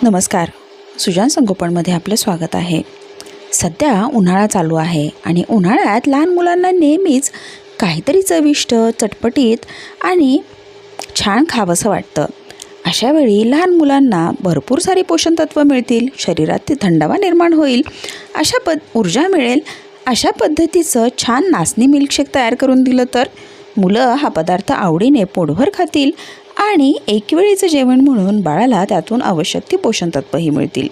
नमस्कार. सुजान संगोपनमध्ये आपलं स्वागत आहे. सध्या उन्हाळा चालू आहे आणि उन्हाळ्यात लहान मुलांना नेहमीच काहीतरी चविष्ट, चटपटीत आणि छान खावंसं वाटतं. अशावेळी लहान मुलांना भरपूर सारी पोषण तत्व मिळतील, शरीरात ती थंडावा निर्माण होईल, ऊर्जा मिळेल. अशा पद्धतीचं छान नाचणी मिल्कशेक तयार करून दिलं तर मुलं हा पदार्थ आवडीने पोटभर खातील आणि एकवेळीचं जेवण म्हणून बाळाला त्यातून आवश्यक ती पोषण तत्वही मिळतील.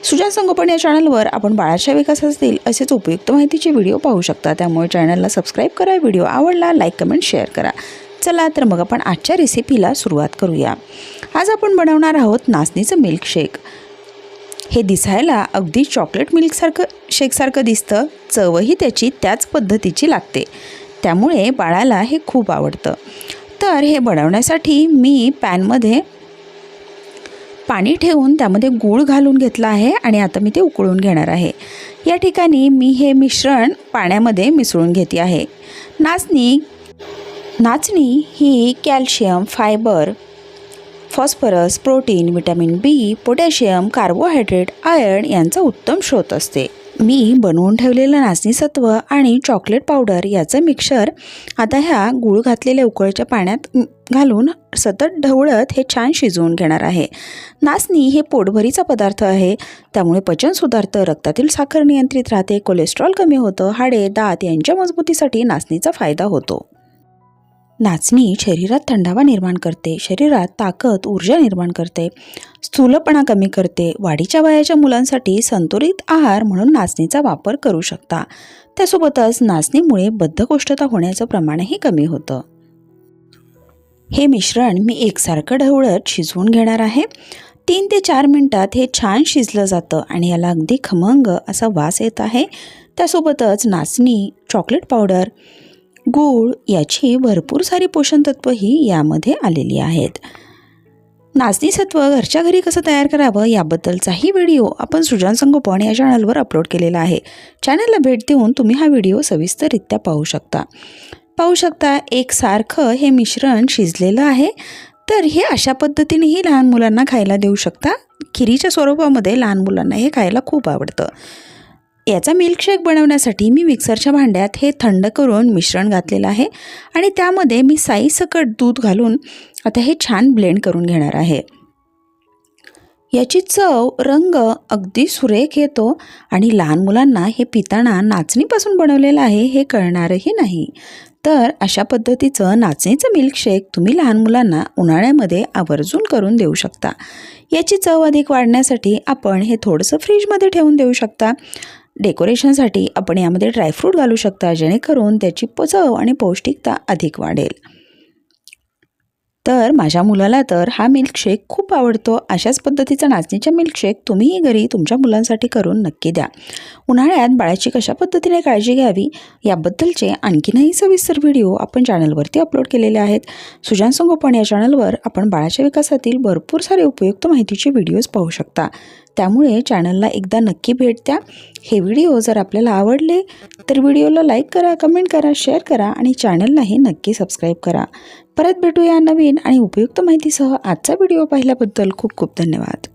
सुजान संगोपन या चॅनलवर आपण बाळाच्या विकासातील असेच उपयुक्त माहितीचे व्हिडिओ पाहू शकता. त्यामुळे चॅनलला सबस्क्राईब करा, व्हिडिओ आवडला लाईक, कमेंट, शेअर करा. चला तर मग आपण आजच्या रेसिपीला सुरुवात करूया. आज आपण बनवणार आहोत नाचणीचं मिल्कशेक. हे दिसायला अगदी चॉकलेट शेकसारखं दिसतं, चवही त्याची त्याच पद्धतीची लागते. त्यामुळे बाळाला हे खूप आवडतं. तर हे बनवण्यासाठी मी पॅनमध्ये पाणी ठेवून त्यामध्ये गूळ घालून घेतला आहे आणि आता मी ते उकळून घेणार आहे. या ठिकाणी मी हे मिश्रण पाण्यामध्ये मिसळून घेते आहे. नाचणी ही calcium, fibre, phosphorus, protein, vitamin B, potassium, carbohydrate, iron यांचा उत्तम स्रोत असते. मी बनवून ठेवलेलं नाचणी सत्व आणि चॉकलेट पावडर याचं मिक्सर आता ह्या गूळ घातलेल्या उकळत्या पाण्यात घालून सतत ढवळत हे छान शिजवून घेणार आहे. नाचणी हे पोटभरीचा पदार्थ आहे, त्यामुळे पचन सुधारतं, रक्तातील साखर नियंत्रित राहते, कोलेस्ट्रॉल कमी होतं, हाडे, दात यांच्या मजबूतीसाठी नाचणीचा फायदा होतो. नाचणी शरीरात थंडावा निर्माण करते, शरीरात ताकद, ऊर्जा निर्माण करते, स्थूलपणा कमी करते. वाढीच्या वयाच्या मुलांसाठी संतुलित आहार म्हणून नाचणीचा वापर करू शकता. त्यासोबतच नाचणीमुळे बद्धकोष्ठता होण्याचं प्रमाणही कमी होतं. हे मिश्रण मी एकसारखं ढवळत शिजवून घेणार आहे. 3 ते 4 मिनिटात हे छान शिजलं जातं आणि याला अगदी खमंग असा वास येत आहे. त्यासोबतच नाचणी, चॉकलेट पावडर, गूळ याची भरपूर सारी पोषण तत्वही यामध्ये आलेली आहेत. नाचणी सत्व घरच्या घरी कसं तयार करावं याबद्दलचाही व्हिडिओ आपण सुजान संगोपन या चॅनलवर अपलोड केलेला आहे. चॅनलला भेट देऊन तुम्ही हा व्हिडिओ सविस्तररित्या पाहू शकता. एकसारखं हे मिश्रण शिजलेलं आहे. तर हे अशा पद्धतीनेही लहान मुलांना खायला देऊ शकता. खिरीच्या स्वरूपामध्ये लहान मुलांना हे खायला खूप आवडतं. याचा मिल्कशेक बनवण्यासाठी मी मिक्सरच्या भांड्यात हे थंड करून मिश्रण घातलेलं आहे आणि त्यामध्ये मी साईसकट दूध घालून आता हे छान ब्लेंड करून घेणार आहे. याची चव, रंग अगदी सुरेख येतो आणि लहान मुलांना हे पिताना नाचणीपासून बनवलेलं आहे हे कळणारही नाही. तर अशा पद्धतीचं नाचणीचं मिल्कशेक तुम्ही लहान मुलांना उन्हाळ्यामध्ये आवर्जून करून देऊ शकता. याची चव अधिक वाढण्यासाठी आपण हे थोडंसं फ्रीजमध्ये ठेवून देऊ शकता. डेकोरेशनसाठी आपण यामध्ये ड्रायफ्रूट घालू शकता, जेणेकरून त्याची चव आणि पौष्टिकता अधिक वाढेल. तर माझ्या मुलाला तर हा मिल्कशेक खूप आवडतो. अशाच पद्धतीचा नाचणीचा मिल्कशेक तुम्हीही घरी तुमच्या मुलांसाठी करून नक्की द्या. उन्हाळ्यात बाळाची कशा पद्धतीने काळजी घ्यावी याबद्दलचे आणखीनही सविस्तर व्हिडिओ आपण चॅनलवरती अपलोड केलेले आहेत. सुजान संगोपन या चॅनलवर आपण बाळाच्या विकासातील भरपूर सारे उपयुक्त माहितीचे व्हिडिओज पाहू शकता. त्यामुळे चॅनलला एकदा नक्की भेट द्या. हे व्हिडिओ जर आपल्याला आवडले तर व्हिडिओला लाईक करा, कमेंट करा, शेअर करा आणि चॅनललाही नक्की सबस्क्राईब करा. परत भेटूया नवीन आणि उपयुक्त माहितीसह. आजचा व्हिडिओ पाहिल्याबद्दल खूप खूप धन्यवाद.